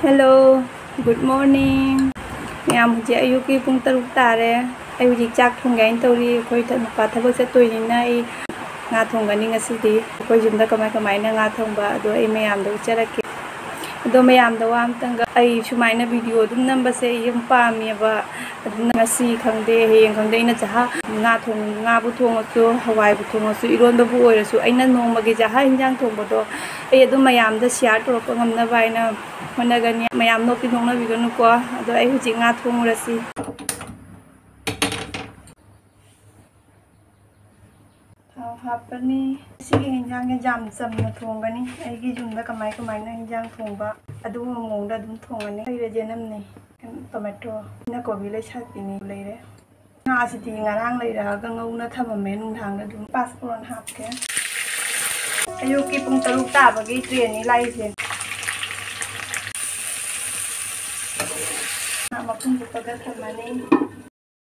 Hello, good morning. Mẹ muje ayuki pung taruk tare. Ayu jik thong gain tori khoi pa thabak se toi ni na I nga thong gani ngasidi khoi jumda kamai na nga thong ba do ai mayam do charake do mayam do am tanga ai sumai na video dum namba se yum pa mi ba aduna ngasi khangde heng khangde ina jaha nga bu thong asu hawai bu thong asu iron da bu oirasu aina nong magi jaha hinjang thong ba do ai adu mayam da share to ko ngamna bai na managani mayam no pi nong na video nu ko ado ai hu ji nga thong rasi hapani sigi hinjang ge jam samna thongani aigi jumda kamai na hinjang thongba adu mongda dum thongani ai jenam ni tomato na kobi le chapini leire nga siti ngarang leira ga ngauna thamame nung thang da dum passport hap ke ayu ki pung taruk ta ba gi train ni lai se na ma pung bu ga thamani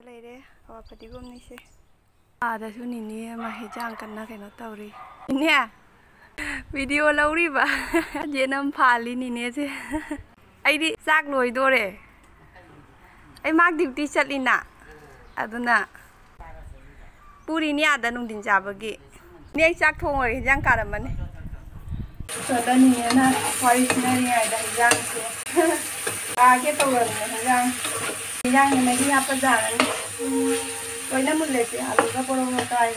leire awa pati gom ni se ada su ni ni ma hejang kan na ke no tauri ne video lauri ba jenam phali ni ne se ai di sak loi do re ai mak duty chatlina aduna puri ni ada nung din jabagi ni ai sak thong oi hejang karamani so da ni na wari na ni ai da hejang se ke to ran hejang hejang ni mai apa jalan Koi na mulai sih, alu ka porong makai.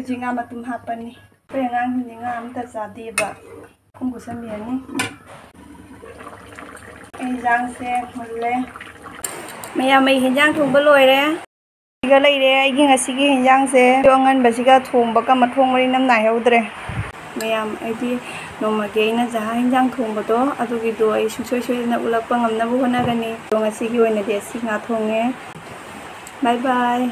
Jinga matum hapan ni. Pengang jinga am terjadi ba. Kungku sembilan ni. Jang se mulai. Maya mai hinjang thong beloi re. Tiga lagi re, igi ngasih ki hinjang se. Jangan basiga thong baka mathong mari nam nai haudre. Maya ai noma ge na jaha hinjang thong bodo adu gi do ai sui na ulak pangam na bu hona gani. Ngasih ki oina de si nga thong e. Bye bye.